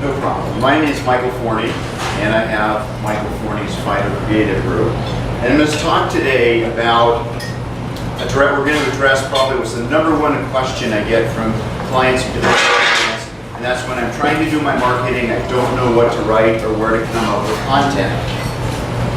No problem. My name is Michael Forney, and I have Michael Forney's Fighter Creative Group. And I'm going to talk today about, we're going to address probably what's the #1 question I get from clients and that's when I'm trying to do my marketing, I don't know what to write or where to come up with content.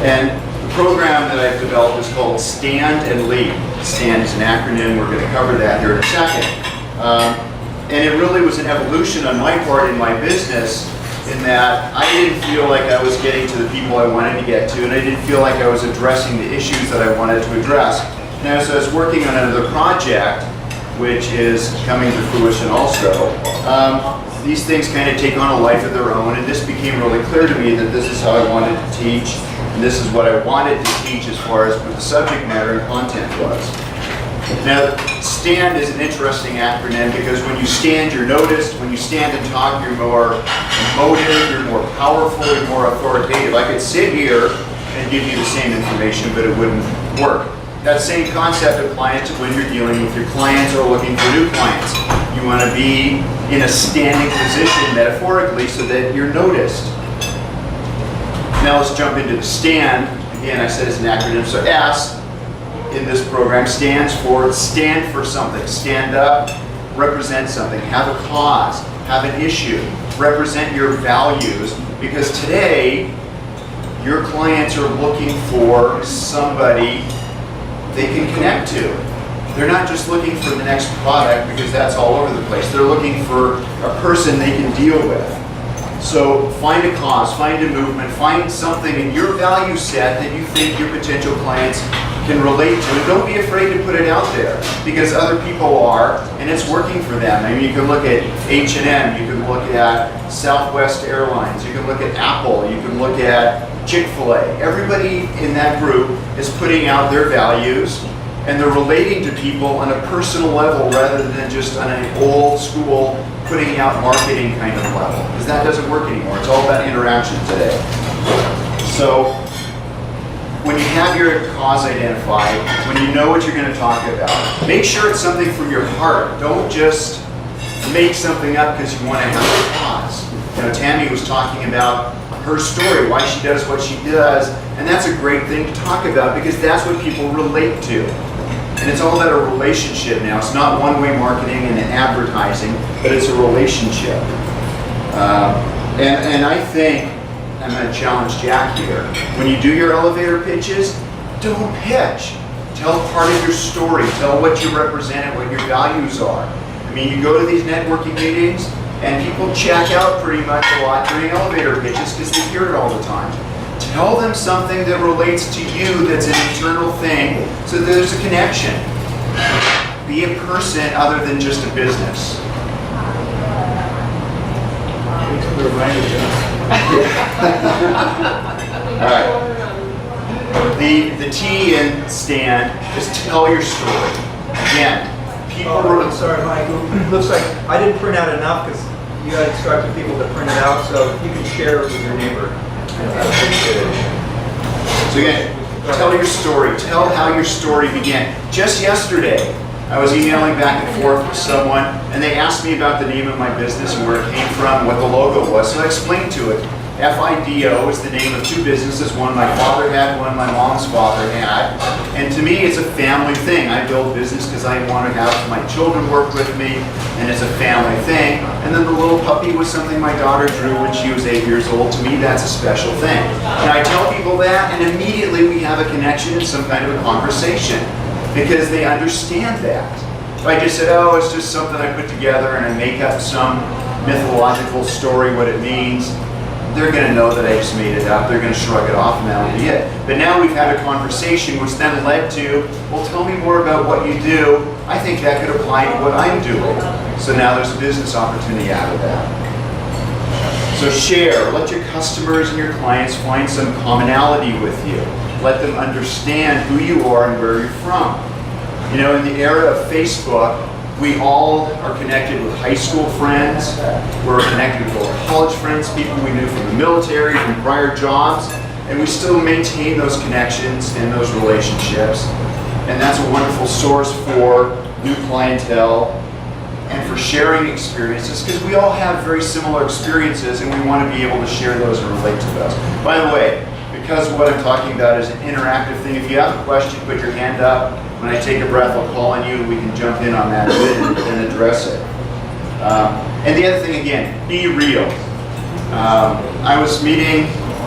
And the program that I've developed is called Stand and Lead. STAND is an acronym, we're going to cover that here in a second. And it really was an evolution on my part in my business in that I didn't feel like I was getting to the people I wanted to get to, and I didn't feel like I was addressing the issues that I wanted to address. And as I was working on another project, which is coming to fruition also, these things kind of take on a life of their own, and this became really clear to me that this is how I wanted to teach, and this is what I wanted to teach as far as what the subject matter and content was. Now, STAND is an interesting acronym because when you stand, you're noticed. When you stand and talk, you're more emotive, you're more powerful, you're more authoritative. I could sit here and give you the same information, but it wouldn't work. That same concept applies to when you're dealing with your clients or looking for new clients. You want to be in a standing position, metaphorically, so that you're noticed. Now let's jump into the STAND. Again, I said it's an acronym, so S in this program stands for stand for something. Stand up, represent something, have a cause, have an issue, represent your values, because today your clients are looking for somebody they can connect to. They're not just looking for the next product because that's all over the place. They're looking for a person they can deal with. So find a cause, find a movement, find something in your value set that you think your potential clients can relate to, and don't be afraid to put it out there because other people are, and it's working for them. I mean, you can look at H&M, you can look at Southwest Airlines, you can look at Apple, you can look at Chick-fil-A. Everybody in that group is putting out their values, and they're relating to people on a personal level rather than just on an old school putting out marketing kind of level, because that doesn't work anymore. It's all about interaction today. So when you have your cause identified, when you know what you're going to talk about, make sure it's something from your heart. Don't just make something up because you want to have a cause. You know, Tammy was talking about her story, why she does what she does, and that's a great thing to talk about because that's what people relate to. And it's all about a relationship now. It's not one-way marketing and advertising, but it's a relationship. And I think, I'm going to challenge Jack here, when you do your elevator pitches, don't pitch. Tell part of your story. Tell what you represent and what your values are. I mean, you go to these networking meetings, and people check out pretty much a lot during elevator pitches because they hear it all the time. Tell them something that relates to you that's an internal thing so that there's a connection. Be a person other than just a business. All right. The T in STAND is tell your story. Again, people I'm sorry, Michael. Looks like I didn't print out enough because you had instructed people to print it out, so if you can share it with your neighbor. So again, tell your story. Tell how your story began. Just yesterday, I was emailing back and forth with someone, and they asked me about the name of my business and where it came from, what the logo was. So I explained to it. FIDO is the name of 2 businesses. One my father had, one my mom's father had. And to me, it's a family thing. I build business because I want to have my children work with me, and it's a family thing. And then the little puppy was something my daughter drew when she was 8 years old. To me, that's a special thing. And I tell people that, and immediately we have a connection and some kind of a conversation because they understand that. If I just said, oh, it's just something I put together and I make up some mythological story, what it means, they're going to know that I just made it up. They're going to shrug it off and that'll be it. But now we've had a conversation which then led to, well, tell me more about what you do. I think that could apply to what I'm doing. So now there's a business opportunity out of that. So share. Let your customers and your clients find some commonality with you. Let them understand who you are and where you're from. You know, in the era of Facebook, we all are connected with high school friends. We're connected with old college friends, people we knew from the military, from prior jobs, and we still maintain those connections and those relationships. And that's a wonderful source for new clientele and for sharing experiences, because we all have very similar experiences and we want to be able to share those and relate to those. By the way, because what I'm talking about is an interactive thing, if you have a question, put your hand up. When I take a breath, I'll call on you. We can jump in on that and address it. And the other thing, again, be real. I was meeting,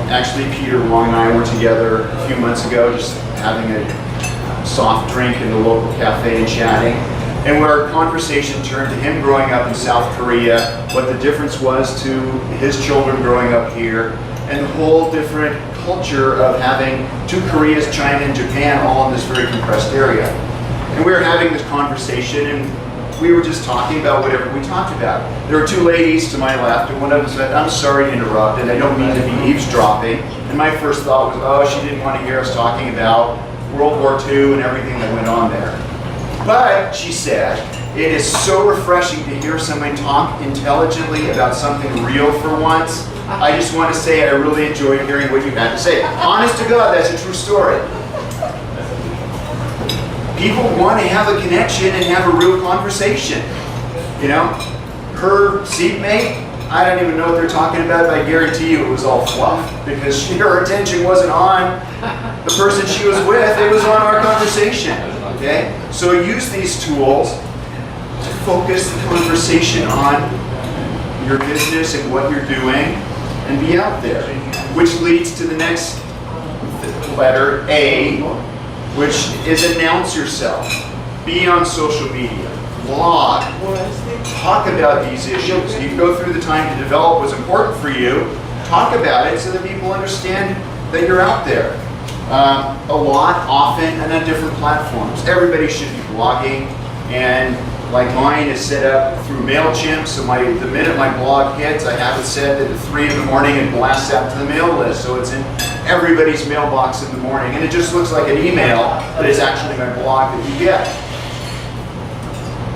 actually Peter Wong and I were together a few months ago, just having a soft drink in the local cafe and chatting. And where our conversation turned to him growing up in South Korea, what the difference was to his children growing up here, and the whole different culture of having two Koreas, China, and Japan all in this very compressed area. And we were having this conversation, and we were just talking about whatever we talked about. There were two ladies to my left, and one of them said, "I'm sorry to interrupt, and I don't mean to be eavesdropping." And my first thought was, oh, she didn't want to hear us talking about World War II and everything that went on there. But, she said, it is so refreshing to hear someone talk intelligently about something real for once. I just want to say I really enjoyed hearing what you had to say. Honest to God, that's a true story. People want to have a connection and have a real conversation. You know, her seatmate, I don't even know what they're talking about, but I guarantee you it was all fluff, because her attention wasn't on the person she was with, it was on our conversation. Okay? So use these tools to focus the conversation on your business and what you're doing, and be out there. Which leads to the next letter, A, which is announce yourself. Be on social media, blog, talk about these issues. You go through the time to develop what's important for you, talk about it so that people understand that you're out there. A lot, often, and on different platforms. Everybody should be blogging, and like mine is set up through MailChimp, so the minute my blog hits, I have it set at 3 in the morning and blasts out to the mail list, so it's in everybody's mailbox in the morning, and it just looks like an email, but it's actually my blog that you get.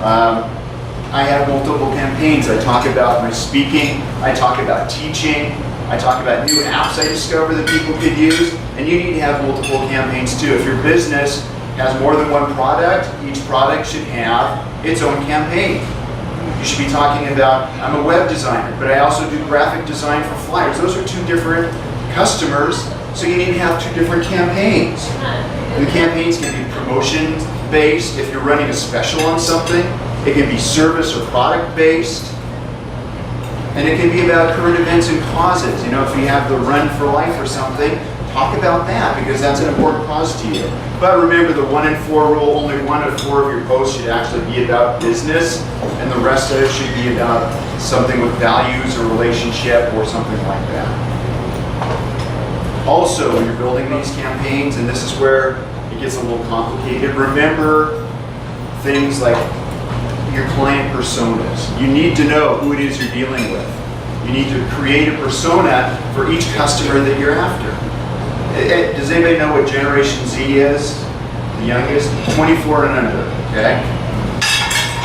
I have multiple campaigns. I talk about my speaking, I talk about teaching, I talk about new apps I discover that people could use, and you need to have multiple campaigns too. If your business has more than one product, each product should have its own campaign. You should be talking about, I'm a web designer, but I also do graphic design for flyers. Those are two different customers, so you need to have two different campaigns. And the campaigns can be promotion-based if you're running a special on something. It can be service or product-based. And it can be about current events and causes. You know, if you have the Run for Life or something, talk about that, because that's an important cause to you. But remember the 1 in 4 rule, only 1 of 4 of your posts should actually be about business, and the rest of it should be about something with values or relationship or something like that. Also, when you're building these campaigns, and this is where it gets a little complicated, remember things like your client personas. You need to know who it is you're dealing with. You need to create a persona for each customer that you're after. Does anybody know what Generation Z is? The youngest? 24 and under, okay?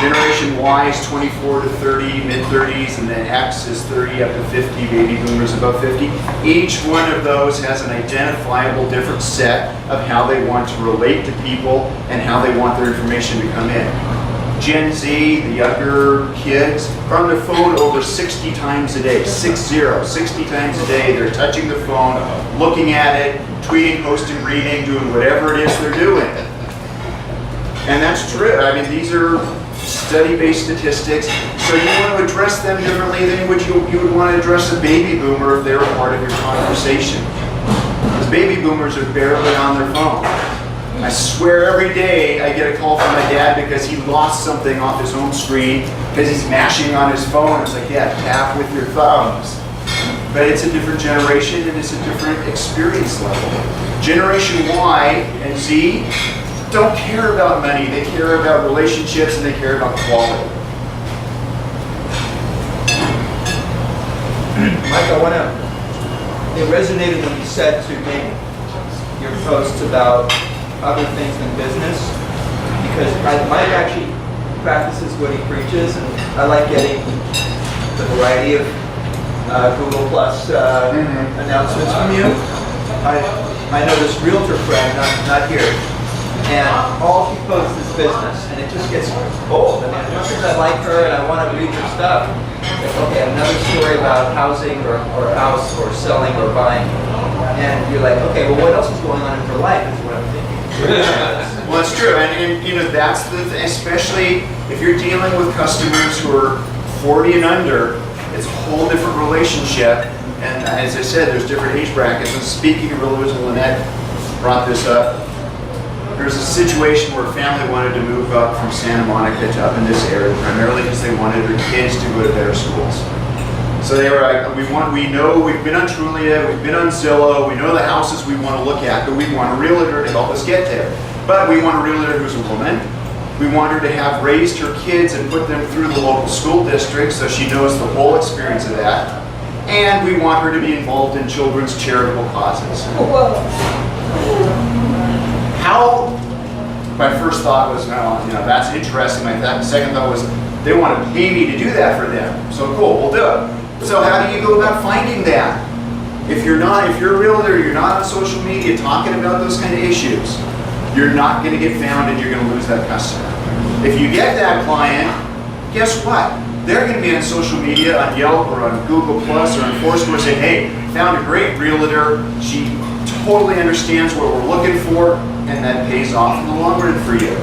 Generation Y is 24 to 30, mid-30s, and then X is 30 up to 50, baby boomers above 50. Each one of those has an identifiable different set of how they want to relate to people and how they want their information to come in. Gen Z, the younger kids, are on their phone over 60 times a day, 60 times a day. They're touching the phone, looking at it, tweeting, posting, reading, doing whatever it is they're doing. And that's true. I mean, these are study-based statistics. So you want to address them differently than you would want to address a baby boomer if they were part of your conversation. Because baby boomers are barely on their phone. I swear every day I get a call from my dad because he lost something off his home screen because he's mashing on his phone. It's like, yeah, tap with your thumbs. But it's a different generation and it's a different experience level. Generation Y and Z don't care about money. They care about relationships and they care about quality. Mike, it resonated when you said to me your post about other things than business, because Mike actually practices what he preaches, and I like getting the variety of Google Plus announcements from you. I know this realtor friend, not here, and all she posts is business, and it just gets old. I mean, as much as I like her and I want to read her stuff, it's like, okay, another story about housing or house or selling or buying. And you're like, okay, well, what else is going on in her life is what I'm thinking. Well, it's true, and you know, that's the thing, especially if you're dealing with customers who are 40 and under, it's a whole different relationship. And as I said, there's different age brackets. And speaking of religion, Lynette brought this up. There's a situation where a family wanted to move up from Santa Monica to up in this area, primarily because they wanted their kids to go to better schools. So they were like, we know, we've been on Trulia, we've been on Zillow, we know the houses we want to look at, but we want a realtor to help us get there. But we want a realtor who's a woman. We want her to have raised her kids and put them through the local school district so she knows the whole experience of that. And we want her to be involved in children's charitable causes. How, my first thought was, well, you know, that's interesting. My second thought was, they want to pay me to do that for them. So cool, we'll do it. So how do you go about finding that? If you're a realtor, you're not on social media talking about those kind of issues, you're not going to get found and you're going to lose that customer. If you get that client, guess what? They're going to be on social media, on Yelp or on Google Plus or on Foursquare saying, hey, found a great realtor. She totally understands what we're looking for, and that pays off in the long run for you.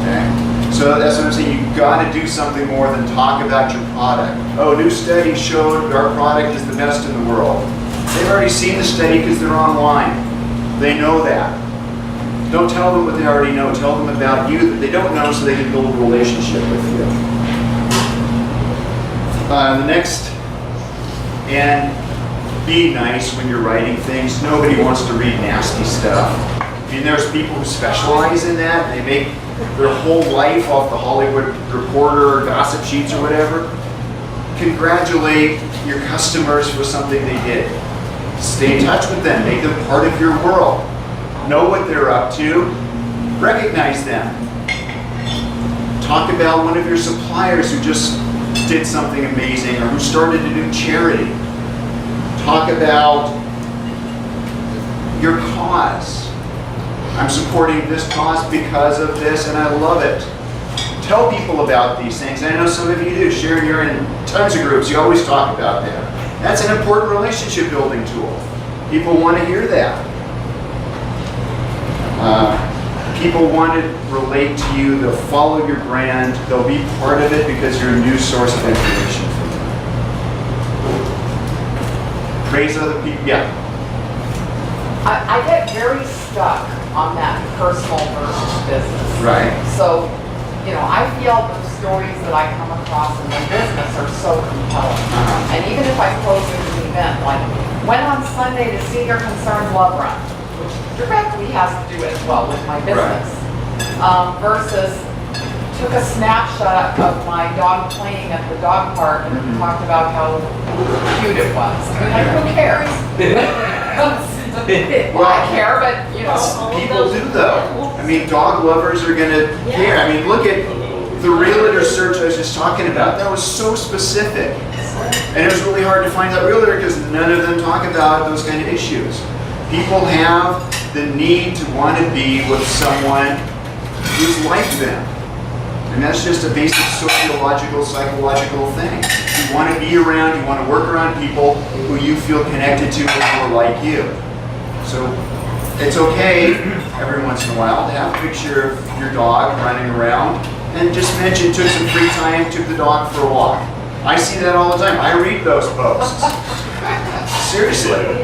Okay? So that's what I'm saying. You've got to do something more than talk about your product. Oh, new study showed our product is the best in the world. They've already seen the study because they're online. They know that. Don't tell them what they already know. Tell them about you that they don't know so they can build a relationship with you. The next, and be nice when you're writing things. Nobody wants to read nasty stuff. I mean, there's people who specialize in that. They make their whole life off the Hollywood Reporter or gossip sheets or whatever. Congratulate your customers for something they did. Stay in touch with them. Make them part of your world. Know what they're up to. Recognize them. Talk about one of your suppliers who just did something amazing or who started a new charity. Talk about your cause. I'm supporting this cause because of this and I love it. Tell people about these things. I know some of you do. Sharon, you're in tons of groups. You always talk about them. That's an important relationship building tool. People want to hear that. People want to relate to you. They'll follow your brand. They'll be part of it because you're a new source of information for them. Praise other people. Yeah. I get very stuck on that personal versus business. Right. So, you know, I feel the stories that I come across in the business are so compelling. And even if I post an event, like went on Sunday to see your Concerned Love Run, which directly has to do as well with my business, versus took a snapshot of my dog playing at the dog park and talked about how cute it was. I mean, like, who cares? Well, I care, but you know. People do though. I mean, dog lovers are going to care. I mean, look at the realtor search I was just talking about. That was so specific. And it was really hard to find that realtor because none of them talk about those kind of issues. People have the need to want to be with someone who's like them. And that's just a basic sociological, psychological thing. You want to be around, you want to work around people who you feel connected to and who are like you. So it's okay every once in a while to have a picture of your dog running around and just mention took some free time, took the dog for a walk. I see that all the time. I read those posts. Seriously.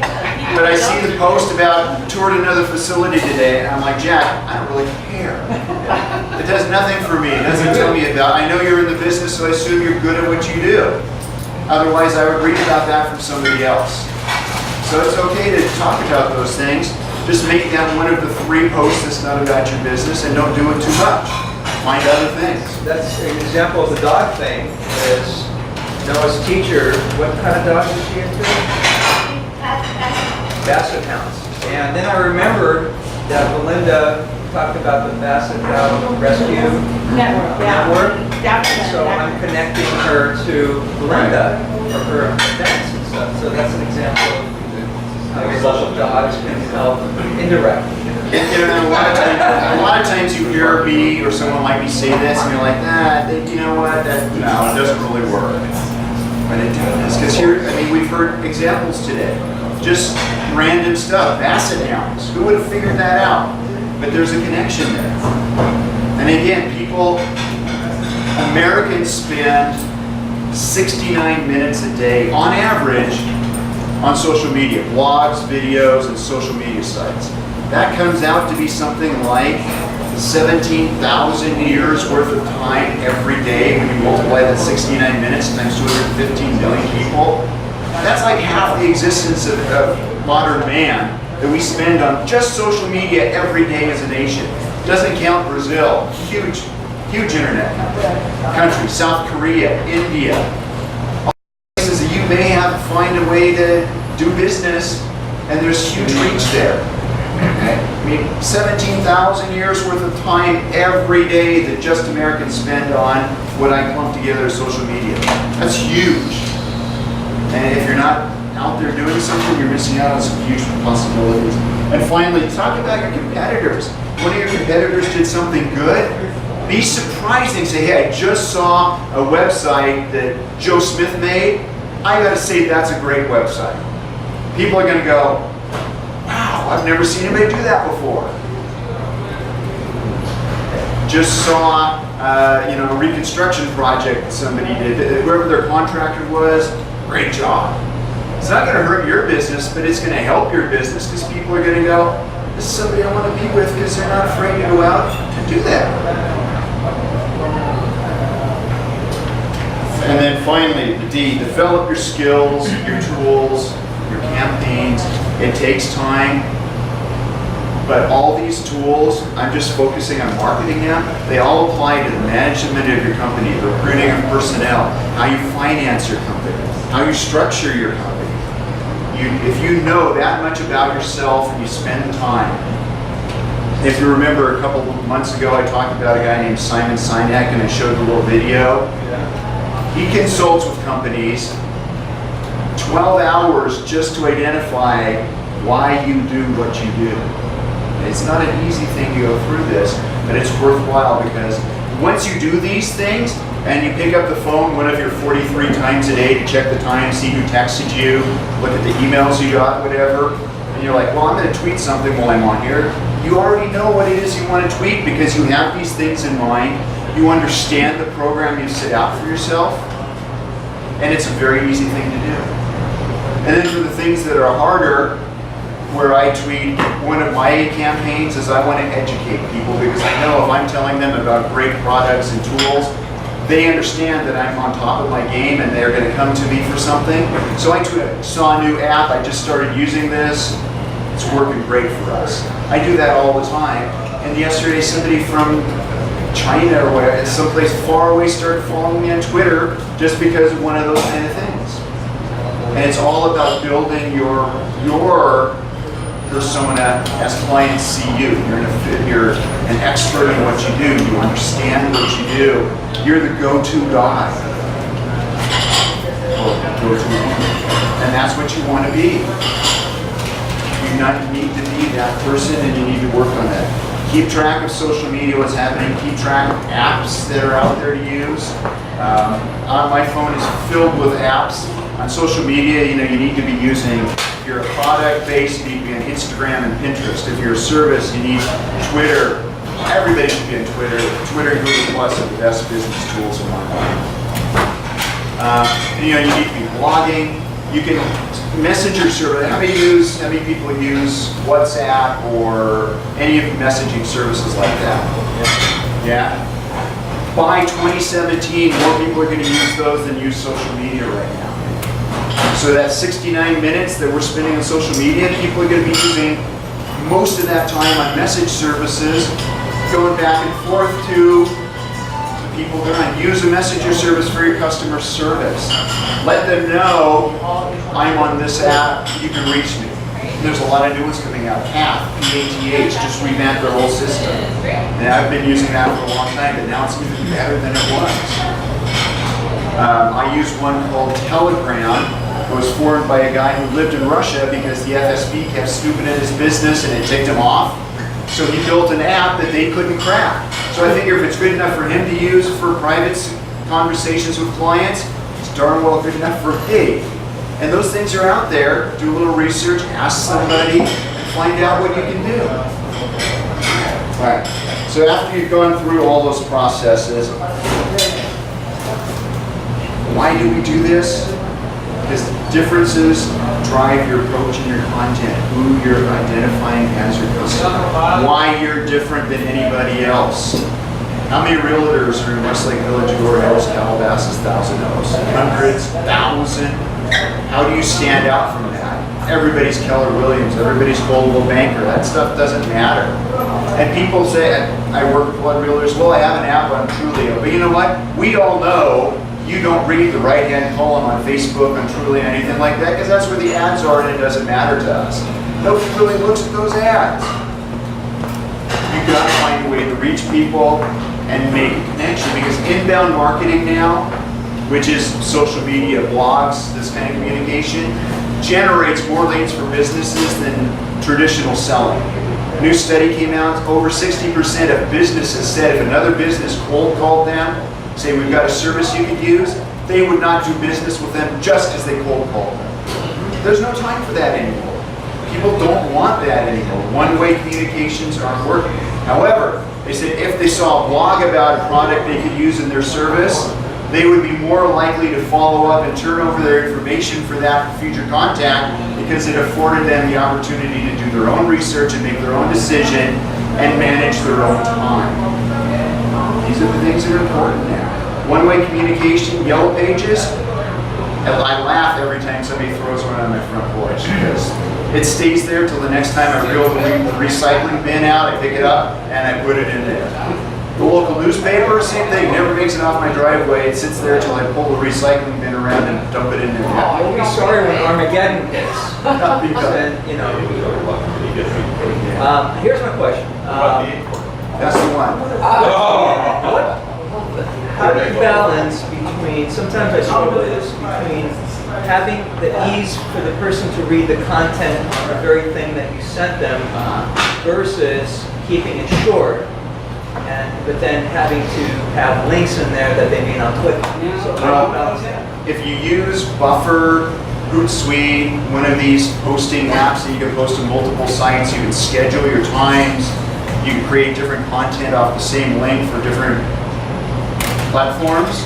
But I see the post about toured another facility today, and I'm like, Jack, I don't really care. It does nothing for me. It doesn't tell me about, I know you're in the business, so I assume you're good at what you do. Otherwise, I would read about that from somebody else. So it's okay to talk about those things. Just make that one of the 3 posts that's not about your business, and don't do it too much. Find other things. That's an example of the dog thing. Is Noah's teacher, what kind of dog is she into? Basset Hounds. And then I remembered that Belinda talked about the Basset Hound Rescue Network. So I'm connecting her to Belinda for her events and stuff. So that's an example of how social dogs can help indirectly. You know, a lot of times you hear me or someone like me say this, and you're like, you know what? No, it doesn't really work. But it does, because here, I mean, we've heard examples today, just random stuff, basset hounds. Who would have figured that out? But there's a connection there. And again, Americans spend 69 minutes a day, on average, on social media, blogs, videos, and social media sites. That comes out to be something like 17,000 years worth of time every day when you multiply that 69 minutes times 215 million people. That's like half the existence of modern man that we spend on just social media every day as a nation. Doesn't count Brazil, huge internet country, South Korea, India. All places that you may have to find a way to do business, and there's huge reach there. Okay? I mean, 17,000 years worth of time every day that just Americans spend on what I clump together as social media. That's huge. And if you're not out there doing something, you're missing out on some huge possibilities. And finally, talk about your competitors. One of your competitors did something good. Be surprising. Say, hey, I just saw a website that Joe Smith made. I gotta say that's a great website. People are gonna go, wow, I've never seen anybody do that before. Just saw a reconstruction project that somebody did, whoever their contractor was, great job. It's not gonna hurt your business, but it's gonna help your business because people are gonna go, this is somebody I wanna be with because they're not afraid to go out and do that. And then finally, the D, develop your skills, your tools, your campaigns. It takes time, but all these tools, I'm just focusing on marketing them. They all apply to the management of your company, the recruiting of personnel, how you finance your company, how you structure your company. If you know that much about yourself and you spend time. If you remember a couple of months ago, I talked about a guy named Simon Sinek and I showed a little video. He consults with companies 12 hours just to identify why you do what you do. It's not an easy thing to go through this, but it's worthwhile because once you do these things and you pick up the phone one of your 43 times a day to check the time, see who texted you, look at the emails you got, whatever, and you're like, well, I'm going to tweet something while I'm on here. You already know what it is you want to tweet because you have these things in mind. You understand the program you set out for yourself, and it's a very easy thing to do. And then for the things that are harder, where I tweet, one of my campaigns is I want to educate people because I know if I'm telling them about great products and tools, they understand that I'm on top of my game and they're going to come to me for something. So I saw a new app, I just started using this. It's working great for us. I do that all the time. And yesterday somebody from China or whatever, someplace far away started following me on Twitter just because of one of those kind of things. And it's all about building your persona as clients see you. You're an expert in what you do. You understand what you do. You're the go-to guy. Or go-to woman. And that's what you want to be. You need to be that person and you need to work on that. Keep track of social media, what's happening. Keep track of apps that are out there to use. My phone is filled with apps. On social media, you need to be using, if you're a product based, you need to be on Instagram and Pinterest. If you're a service, you need Twitter. Everybody should be on Twitter. Twitter and Google Plus are the best business tools in my mind. You need to be blogging. You can messenger service. How many people use WhatsApp or any of the messaging services like that? Yeah. By 2017, more people are going to use those than use social media right now. So that 69 minutes that we're spending on social media, people are going to be using most of that time on message services, going back and forth to people going to use a messenger service for your customer service. Let them know I'm on this app, you can reach me. And there's a lot of new ones coming out. PATH just revamped their whole system. And I've been using that for a long time, but now it's even better than it was. I use one called Telegram. It was formed by a guy who lived in Russia because the FSB kept snooping at his business and it ticked him off. So he built an app that they couldn't crack. So I figure if it's good enough for him to use for private conversations with clients, it's darn well good enough for me. And those things are out there. Do a little research, ask somebody, and find out what you can do. All right. So after you've gone through all those processes, why do we do this? Because differences drive your approach and your content, who you're identifying as your customer, why you're different than anybody else. How many realtors are in Westlake Village, Gore Hills, Calabasas, Thousand Oaks? Hundreds, thousand. How do you stand out from that? Everybody's Keller Williams, everybody's Coldwell Banker. That stuff doesn't matter. And people say, I work with flood realtors. Well, I have an app on Trulio. But you know what? We all know you don't read the right-hand column on Facebook, on Trulio, anything like that, because that's where the ads are and it doesn't matter to us. Nobody really looks at those ads. You've got to find a way to reach people and make a connection, because inbound marketing now, which is social media, blogs, this kind of communication, generates more leads for businesses than traditional selling. A new study came out, over 60% of businesses said if another business cold called them, say we've got a service you could use, they would not do business with them just as they cold called them. There's no time for that anymore. People don't want that anymore. One-way communications aren't working. However, they said if they saw a blog about a product they could use in their service, they would be more likely to follow up and turn over their information for that future contact, because it afforded them the opportunity to do their own research and make their own decision and manage their own time. These are the things that are important now. One-way communication, yellow pages. I laugh every time somebody throws one on my front porch, because it stays there till the next time I reel the recycling bin out, I pick it up, and I put it in there. The local newspaper, same thing, never makes it off my driveway. It sits there till I pull the recycling bin around and dump it in there. You'll be sorry when Armageddon hits. Then, you know. Here's my question. That's the one. How do you balance between, sometimes I struggle with this, between having the ease for the person to read the content on the very thing that you sent them versus keeping it short, but then having to have links in there that they may not click on. So how do you balance that? If you use Buffer, Hootsuite, one of these posting apps that you can post to multiple sites, you can schedule your times, you can create different content off the same link for different platforms.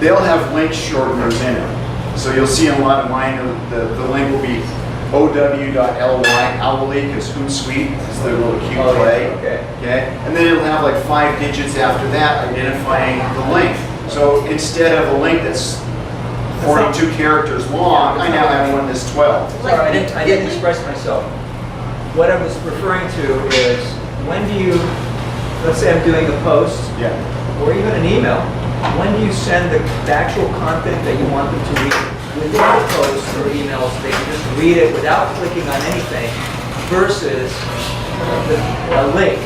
They'll have link shorteners in it. So you'll see in a lot of mine, the link will be ow.ly, owly, because Hootsuite is the little cute play. Okay. And then it'll have like 5 digits after that identifying the link. So instead of a link that's 42 characters long, I now have one that's 12. Sorry, I didn't express myself. What I was referring to is, when do you, let's say I'm doing a post, or even an email, when do you send the actual content that you want them to read within the post or emails? They can just read it without clicking on anything versus a link.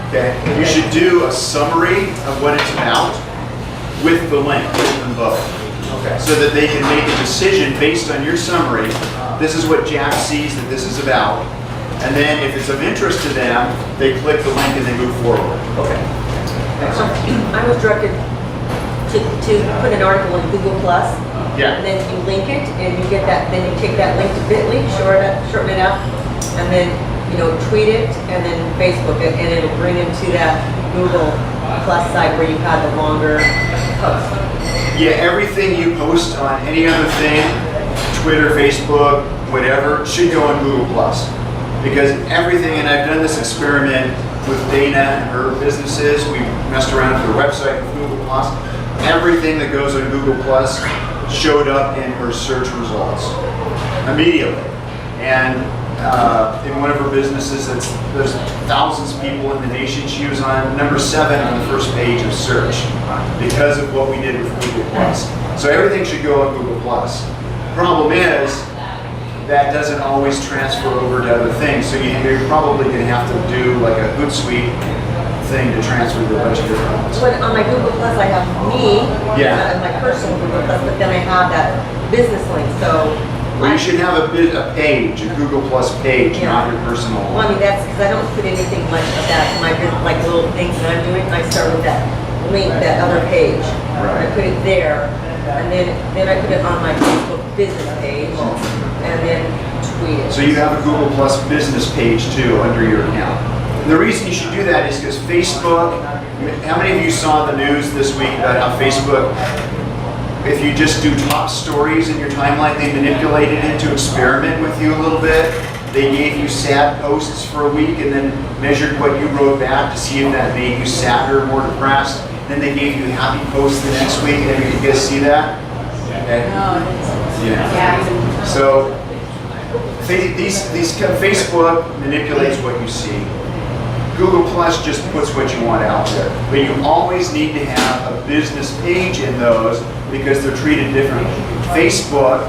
Okay. You should do a summary of what it's about with the link, with them both. Okay. So that they can make a decision based on your summary. This is what Jack sees that this is about. And then if it's of interest to them, they click the link and they move forward. Okay. I was directed to put an article in Google Plus. Yeah. And then you link it, and you get that. Then you take that link to Bitly, shorten it up, and then tweet it, and then Facebook it, and it'll bring them to that Google Plus site where you had the longer post. Yeah, everything you post on any other thing, Twitter, Facebook, whatever, should go on Google Plus. Because everything, and I've done this experiment with Dana and her businesses, we messed around with her website with Google Plus. Everything that goes on Google Plus showed up in her search results immediately. And in one of her businesses, there's thousands of people in the nation, she was on number 7 on the first page of search because of what we did with Google Plus. So everything should go on Google Plus. Problem is, that doesn't always transfer over to other things. So you're probably going to have to do like a Hootsuite thing to transfer to a bunch of different ones. But on my Google Plus, I have me, Yeah. my personal Google Plus, but then I have that business link. So Well, you should have a page, a Google Plus page, not your personal Well, I one. mean, that's because I don't put anything much of that, my, like little things that I'm doing, I start with that link, that other page. Right. I put it there, and then I put it on my Facebook business page, and then tweet it. So you have a Google Plus business page too under your account. And the reason you should do that is because Facebook, how many of you saw the news this week about how Facebook, if you just do top stories in your timeline, they manipulated it to experiment with you a little bit. They gave you sad posts for a week and then measured what you wrote back to see if that made you sadder or more depressed. Then they gave you happy posts the next week. And you guys see that? Okay. Yeah. So Facebook manipulates what you see. Google Plus just puts what you want out there. But you always need to have a business page in those because they're treated differently. Facebook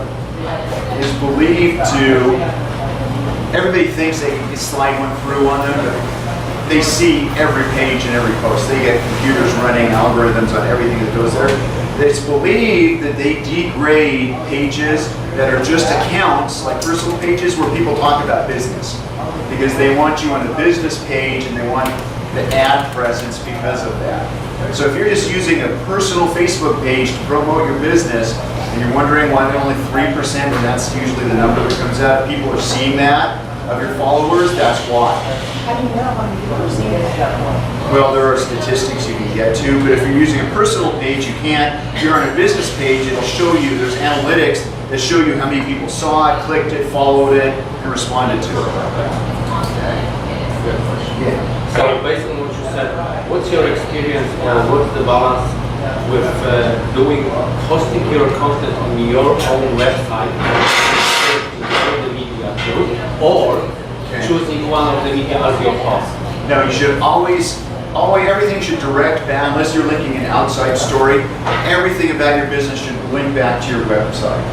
is believed to, everybody thinks they can slide one through on them, but they see every page and every post. They get computers running algorithms on everything that goes there. It's believed that they degrade pages that are just accounts, like personal pages where people talk about business. Because they want you on the business page and they want the ad presence because of that. So if you're just using a personal Facebook page to promote your business and you're wondering why only 3%, and that's usually the number that comes out, people are seeing that of your followers, that's why. How do you know how many people are seeing it? Well, there are statistics you can get to, but if you're using a personal page, you can't. If you're on a business page, it'll show you, there's analytics that show you how many people saw it, clicked it, followed it, and responded to it. Yeah. So based on what you said, what's your experience or what's the balance with hosting your content on your own website, the media too, or choosing one of the media as your host? No, you should always, everything should direct back, unless you're linking an outside story, everything about your business should link back to your website.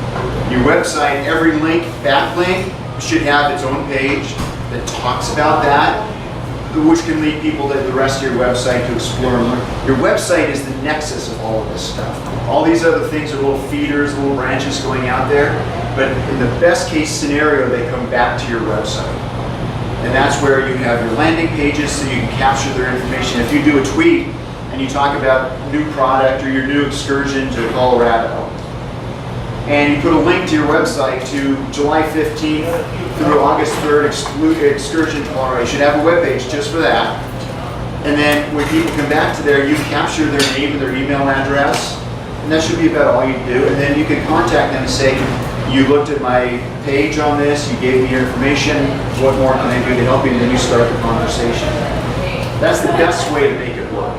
Your website, every link, backlink, should have its own page that talks about that, which can lead people to the rest of your website to explore more. Your website is the nexus of all of this stuff. All these other things are little feeders, little branches going out there, but in the best case scenario, they come back to your website. And that's where you have your landing pages so you can capture their information. If you do a tweet and you talk about new product or your new excursion to Colorado, and you put a link to your website to July 15th through August 3rd excursion to Colorado, you should have a webpage just for that. And then when people come back to there, you capture their name and their email address, and that should be about all you do. And then you can contact them and say, you looked at my page on this, you gave me your information, what more can I do to help you? And then you start the conversation. That's the best way to make it work.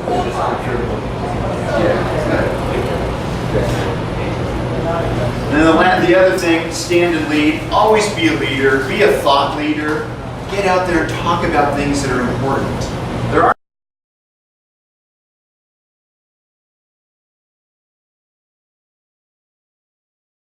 And then the other thing, stand and lead. Always be a leader. Be a thought leader. Get out there and talk about things that are important.